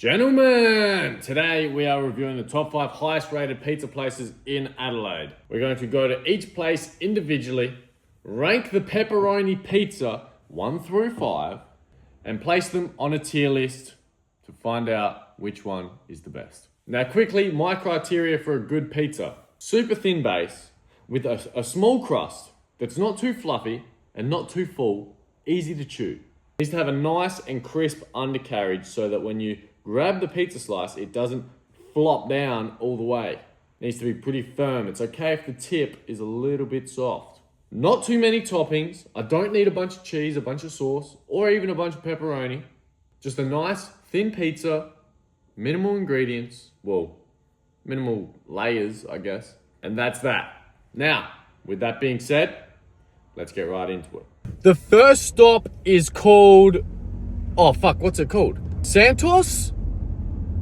Gentlemen, today we are reviewing the top 5 highest rated pizza places in Adelaide. We're going to go to each place individually, rank the pepperoni pizza 1 through 5, and place them on a tier list to find out which one is the best. Now quickly, my criteria for a good pizza. Super thin base with a small crust that's not too fluffy and not too full, easy to chew. It needs to have a nice and crisp undercarriage so that when you grab the pizza slice, it doesn't flop down all the way. It needs to be pretty firm. It's okay if the tip is a little bit soft. Not too many toppings. I don't need a bunch of cheese, a bunch of sauce, or even a bunch of pepperoni. Just a nice thin pizza, minimal ingredients, well, minimal layers, I guess. And that's that. Now, with that being said, let's get right into it. The first stop is called, what's it called? Santos?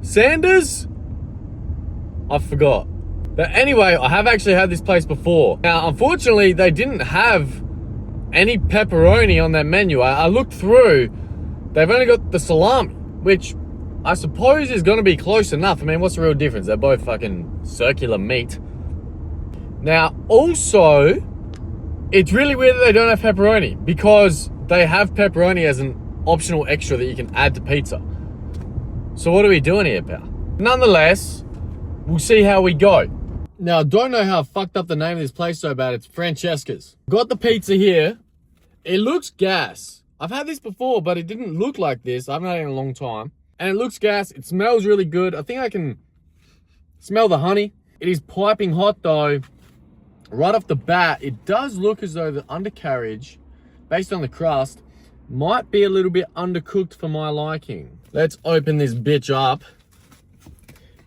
Sanders? I forgot. But anyway, I have actually had this place before. Now, unfortunately, they didn't have any pepperoni on their menu. I looked through. They've only got the salami, which I suppose is going to be close enough. I mean, what's the real difference? They're both fucking circular meat. Now, also, it's really weird that they don't have pepperoni because they have pepperoni as an optional extra that you can add to pizza. So what are we doing here, pal? Nonetheless, we'll see how we go. Now, I don't know how I fucked up the name of this place so bad. It's Francesca's. Got the pizza here. It looks gas. I've had this before, but it didn't look like this. I haven't had it in a long time. And it looks gas. It smells really good. I think I can smell the honey. It is piping hot though. Right off the bat, it does look as though the undercarriage, based on the crust, might be a little bit undercooked for my liking. Let's open this bitch up.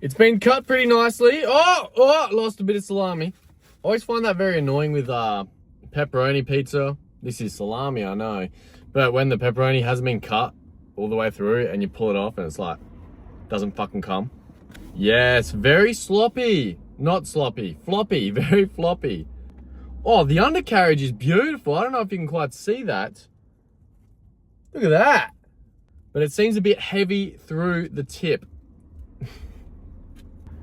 It's been cut pretty nicely. Lost a bit of salami. I always find that very annoying with pepperoni pizza. This is salami, I know. But when the pepperoni hasn't been cut all the way through and you pull it off and it's like, doesn't fucking come. Yes, very sloppy. Not sloppy, floppy, very floppy. Oh, the undercarriage is beautiful. I don't know if you can quite see that. Look at that. But it seems a bit heavy through the tip.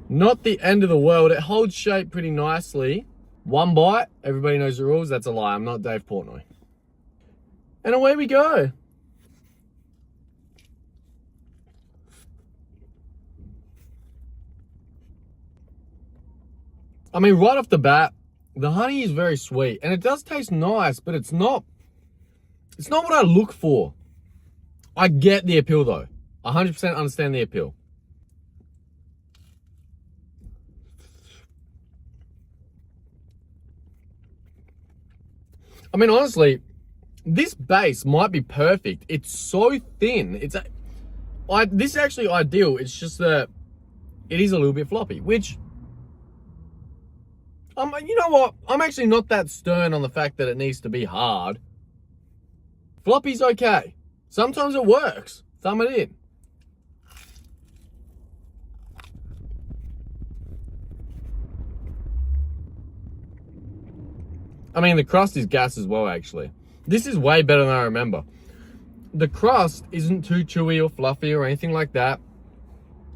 Not the end of the world. It holds shape pretty nicely. One bite, everybody knows the rules. That's a lie. I'm not Dave Portnoy. And away we go. I mean, right off the bat, the honey is very sweet. And it does taste nice, but it's not what I look for. I get the appeal though. 100% understand the appeal. I mean, honestly, this base might be perfect. It's so thin. This is actually ideal. It's just that it is a little bit floppy, which, you know what? I'm actually not that stern on the fact that it needs to be hard. Floppy's okay. Sometimes it works. Thumb it in. I mean, the crust is gas as well, actually. This is way better than I remember. The crust isn't too chewy or fluffy or anything like that.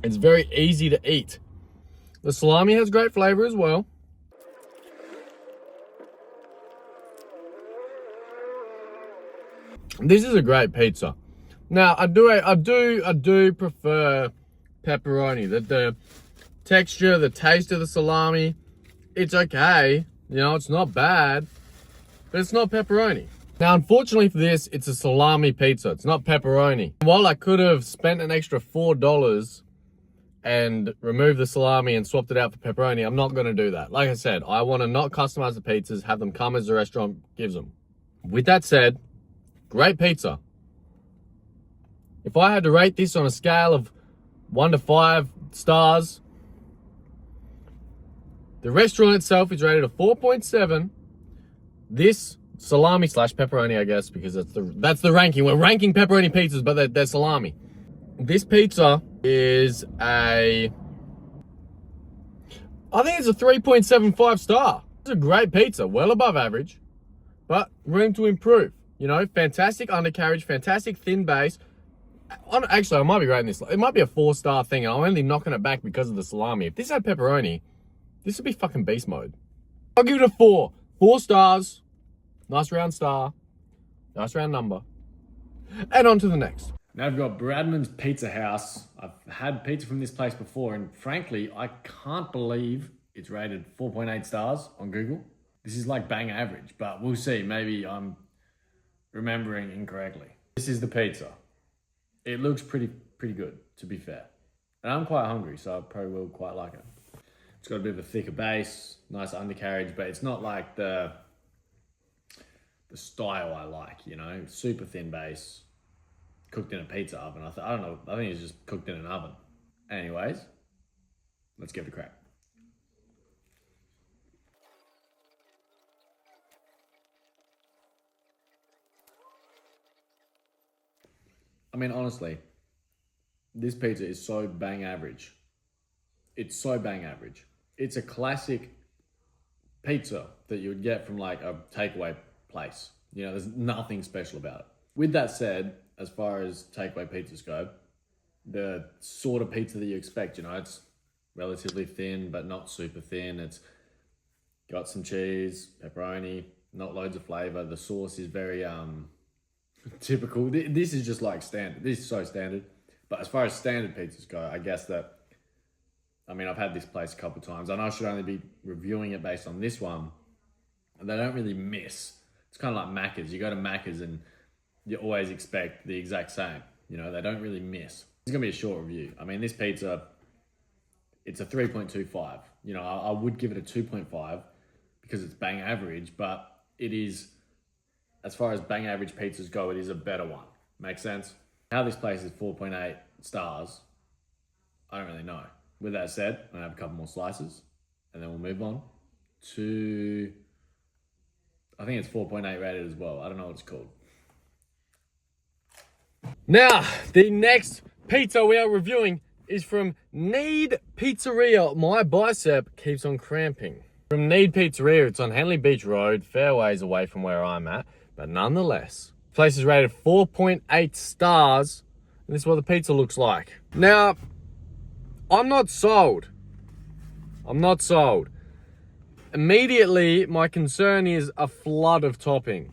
It's very easy to eat. The salami has great flavor as well. This is a great pizza. Now, I do prefer pepperoni. The texture, the taste of the salami, it's okay. You know, it's not bad, but it's not pepperoni. Now, unfortunately for this, it's a salami pizza. It's not pepperoni. While I could have spent an extra $4 and removed the salami and swapped it out for pepperoni, I'm not going to do that. Like I said, I want to not customize the pizzas, have them come as the restaurant gives them. With that said, great pizza. If I had to rate this on a scale of 1 to 5 stars, the restaurant itself is rated a 4.7. This salami / pepperoni, I guess, because that's the ranking. We're ranking pepperoni pizzas, but they're salami. This pizza is I think it's a 3.75 star. It's a great pizza, well above average, but room to improve. You know, fantastic undercarriage, fantastic thin base, Actually, I might be rating this. It might be a 4-star thing. I'm only knocking it back because of the salami. If this had pepperoni, this would be fucking beast mode. I'll give it a 4. 4 stars. Nice round star. Nice round number. And on to the next. Now I've got Bradman's Pizza House. I've had pizza from this place before, and frankly, I can't believe it's rated 4.8 stars on Google. This is like bang average, but we'll see. Maybe I'm remembering incorrectly. This is the pizza. It looks pretty good, to be fair. And I'm quite hungry, so I probably will quite like it. It's got a bit of a thicker base, nice undercarriage, but it's not like the style I like, you know? Super thin base, cooked in a pizza oven. I don't know, I think it's just cooked in an oven. Anyways, let's give it a crack. I mean, honestly, this pizza is so bang average. It's so bang average. It's a classic pizza that you would get from like a takeaway place. You know, there's nothing special about it. With that said, as far as takeaway pizzas go, the sort of pizza that you expect, you know, it's relatively thin, but not super thin. It's got some cheese, pepperoni, not loads of flavor. The sauce is very, typical. This is just like standard. This is so standard. But as far as standard pizzas go, I guess that, I mean, I've had this place a couple of times. I know I should only be reviewing it based on this one. And they don't really miss. It's kind of like Macca's. You go to Macca's and you always expect the exact same. You know, they don't really miss. It's going to be a short review. I mean, this pizza, it's a 3.25. You know, I would give it a 2.5 because it's bang average, but it is, as far as bang average pizzas go, it is a better one. Makes sense? How this place is 4.8 stars, I don't really know. With that said, I'm gonna have a couple more slices and then we'll move on to, I think it's 4.8 rated as well. I don't know what it's called. Now, the next pizza we are reviewing is from Need Pizzeria. My bicep keeps on cramping. From Need Pizzeria, it's on Henley Beach Road, fair ways away from where I'm at. But nonetheless, the place is rated 4.8 stars. And this is what the pizza looks like. Now, I'm not sold. I'm not sold. Immediately, my concern is a flood of topping.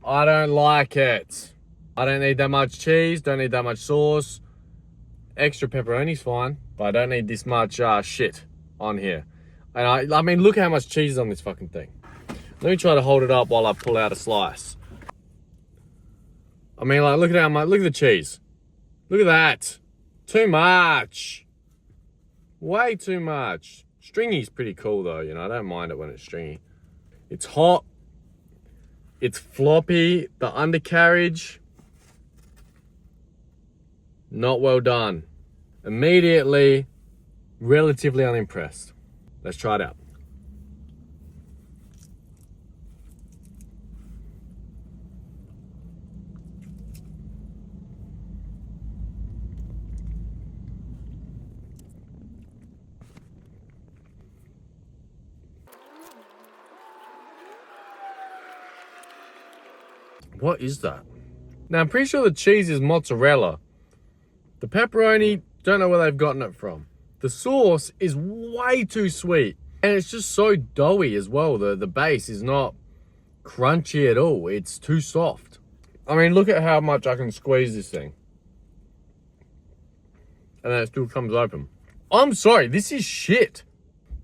I don't like it. I don't need that much cheese, don't need that much sauce. Extra pepperoni's fine, but I don't need this much shit on here. And I mean, look how much cheese is on this fucking thing. Let me try to hold it up while I pull out a slice. I mean, like, look at how much, look at the cheese. Look at that. Too much. Way too much. Stringy's pretty cool though, you know, I don't mind it when it's stringy. It's hot. It's floppy. The undercarriage, not well done. Immediately, relatively unimpressed. Let's try it out. What is that? Now, I'm pretty sure the cheese is mozzarella. The pepperoni, don't know where they've gotten it from. The sauce is way too sweet. And it's just so doughy as well. The base is not crunchy at all. It's too soft. I mean, look at how much I can squeeze this thing. And then it still comes open. I'm sorry, this is shit.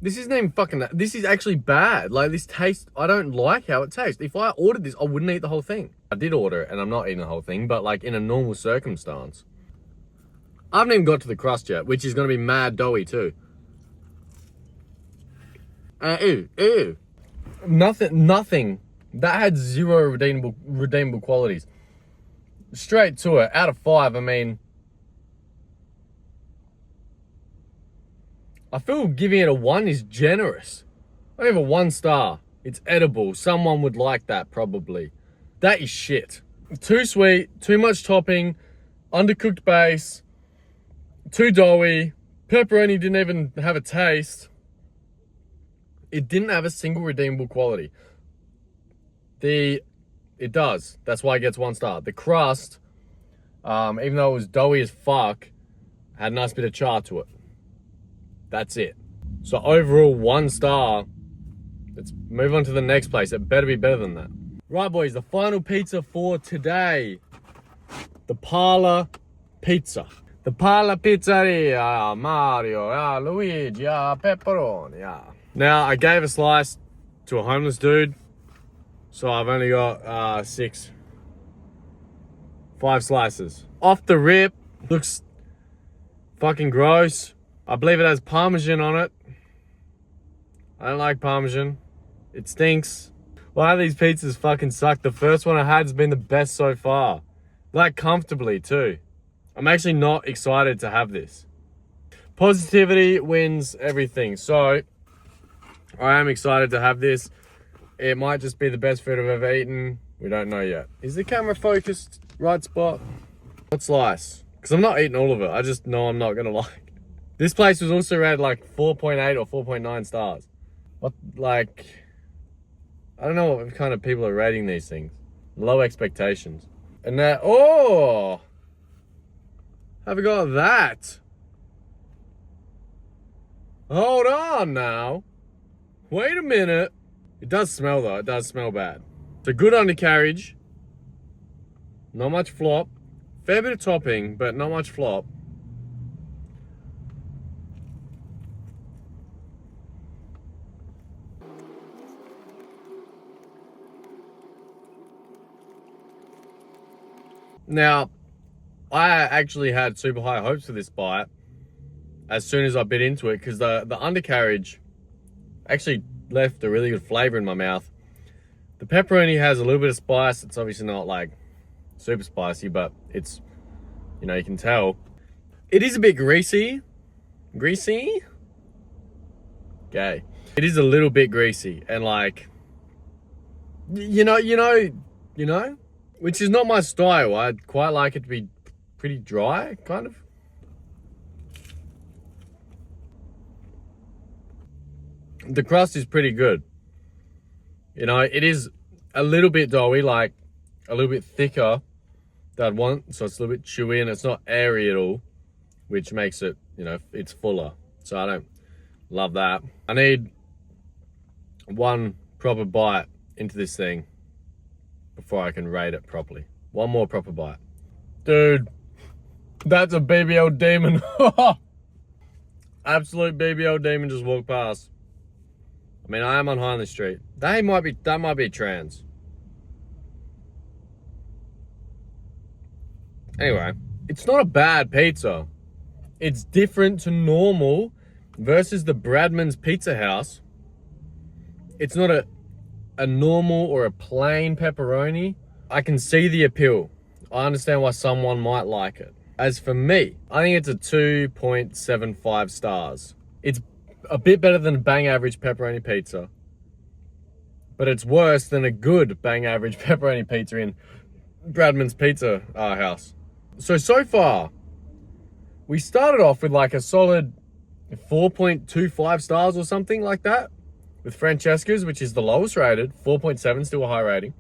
This isn't even fucking, this is actually bad. Like, this tastes, I don't like how it tastes. If I ordered this, I wouldn't eat the whole thing. I did order it and I'm not eating the whole thing, but like in a normal circumstance. I haven't even got to the crust yet, which is going to be mad doughy too. Ew. Nothing. That had zero redeemable qualities. Straight to it, out of 5, I mean, I feel giving it a 1 is generous. I give it a 1 star. It's edible. Someone would like that, probably. That is shit. Too sweet, too much topping, undercooked base, too doughy. Pepperoni didn't even have a taste. It didn't have a single redeemable quality. It does. That's why it gets 1 star. The crust, Even though it was doughy as fuck, had a nice bit of char to it. That's it. So overall, 1 star. Let's move on to the next place. It better be better than that. Right, boys, the final pizza for today. The Parla Pizza. The Parla Pizzeria, Mario, Luigi, pepperoni, Now, I gave a slice to a homeless dude, so I've only got 5 slices. Off the rip, looks fucking gross. I believe it has Parmesan on it. I don't like Parmesan. It stinks. Why do these pizzas fucking suck? The first one I had has been the best so far. Like, comfortably, too. I'm actually not excited to have this. Positivity wins everything. So, I am excited to have this. It might just be the best food I've ever eaten. We don't know yet. Is the camera focused right spot? What slice? Because I'm not eating all of it. I just know I'm not going to like it. This place was also rated like 4.8 or 4.9 stars. What, like... I don't know what kind of people are rating these things. Low expectations. And now, oh! Have we got that? Hold on now. Wait a minute. It does smell though, it does smell bad. It's a good undercarriage. Not much flop. Fair bit of topping, but not much flop. Now, I actually had super high hopes for this bite as soon as I bit into it, because the undercarriage actually left a really good flavor in my mouth. The pepperoni has a little bit of spice. It's obviously not like super spicy, but it's, you know, you can tell. It is a bit greasy. Greasy? Okay. It is a little bit greasy and like, you know, which is not my style. I'd quite like it to be pretty dry, kind of. The crust is pretty good. You know, it is a little bit doughy, like a little bit thicker than I'd want. So it's a little bit chewy and it's not airy at all, which makes it, you know, it's fuller. So I don't love that. I need 1 proper bite into this thing before I can rate it properly. 1 more proper bite. Dude, that's a BBL demon. Absolute BBL demon just walked past. I mean, I am on Hindley Street. That might be trans. Anyway, it's not a bad pizza. It's different to normal versus the Bradman's Pizza House. It's not a normal or a plain pepperoni. I can see the appeal. I understand why someone might like it. As for me, I think it's a 2.75 stars. It's a bit better than a bang average pepperoni pizza, but it's worse than a good bang average pepperoni pizza in Bradman's Pizza House. So far, we started off with like a solid 4.25 stars or something like that with Francesca's, which is the lowest rated, 4.7, still a high rating.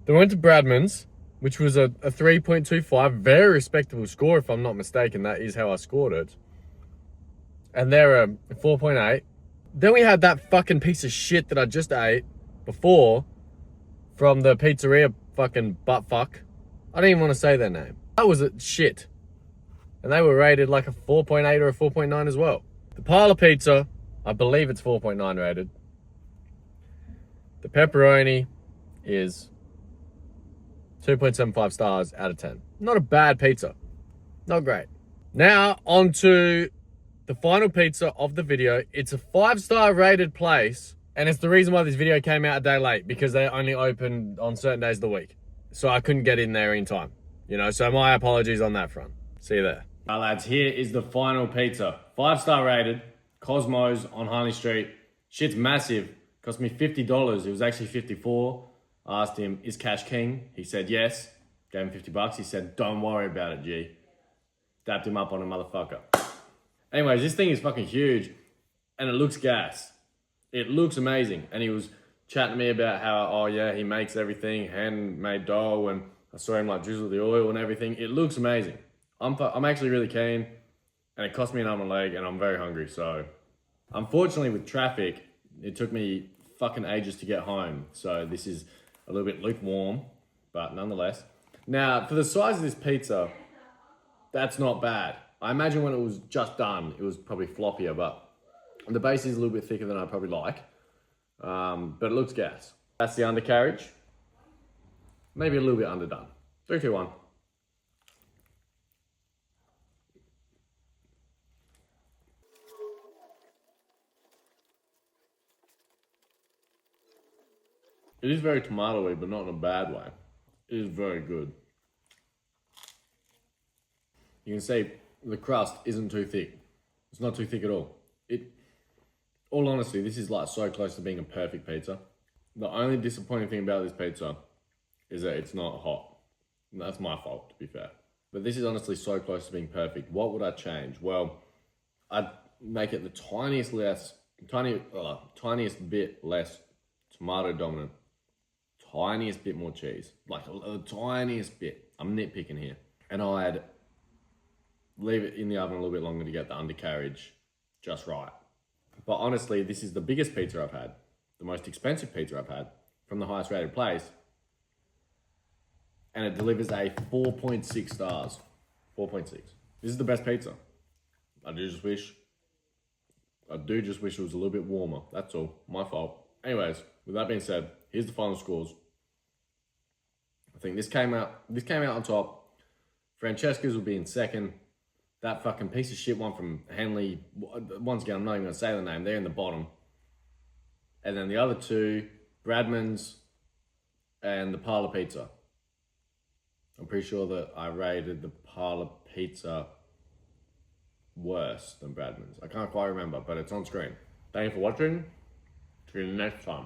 Then we went to Bradman's, which was a 3.25, very respectable score if I'm not mistaken. That is how I scored it. And they're a 4.8. Then we had that fucking piece of shit that I just ate before from the pizzeria fucking buttfuck. I didn't even want to say their name. That was a shit. And they were rated like a 4.8 or a 4.9 as well. The Parla Pizza, I believe it's 4.9 rated. The pepperoni is 2.75 stars out of 10. Not a bad pizza. Not great. Now, on to the final pizza of the video. It's a 5-star rated place, and it's the reason why this video came out a day late, because they only open on certain days of the week. So I couldn't get in there in time. You know, so my apologies on that front. See you there. All right, lads, here is the final pizza. 5-star rated, Cosmos on Harley Street. Shit's massive. Cost me $50. It was actually $54. I asked him, is cash king? He said yes. Gave him $50. He said, don't worry about it, G. Dapped him up on a motherfucker. Anyways, this thing is fucking huge, and it looks gas. It looks amazing. And he was chatting to me about how, oh yeah, he makes everything, handmade dough, and I saw him like drizzle the oil and everything. It looks amazing. I'm actually really keen, and it cost me an arm and a leg, and I'm very hungry. So, unfortunately, with traffic, it took me fucking ages to get home. So this is a little bit lukewarm, but nonetheless. Now, for the size of this pizza, that's not bad. I imagine when it was just done, it was probably floppier, but the base is a little bit thicker than I probably like. But it looks gas. That's the undercarriage. Maybe a little bit underdone. 3, 2, 1. It is very tomatoey, but not in a bad way. It is very good. You can see the crust isn't too thick. It's not too thick at all. All honesty, this is like so close to being a perfect pizza. The only disappointing thing about this pizza is that it's not hot. And that's my fault, to be fair. But this is honestly so close to being perfect. What would I change? Well, I'd make it the tiniest bit less tomato dominant. Tiniest bit more cheese. Like the tiniest bit. I'm nitpicking here. And I'd leave it in the oven a little bit longer to get the undercarriage just right. But honestly, this is the biggest pizza I've had, the most expensive pizza I've had from the highest rated place. And it delivers a 4.6 stars. 4.6. This is the best pizza. I do just wish it was a little bit warmer. That's all. My fault. Anyways, with that being said, here's the final scores. I think this came out on top. Francesca's will be in second. That fucking piece of shit one from Henley, once again, I'm not even going to say the name, they're in the bottom. And then the other two, Bradman's and the Parlor Pizza. I'm pretty sure that I rated the Parlor Pizza worse than Bradman's. I can't quite remember, but it's on screen. Thank you for watching. See you next time.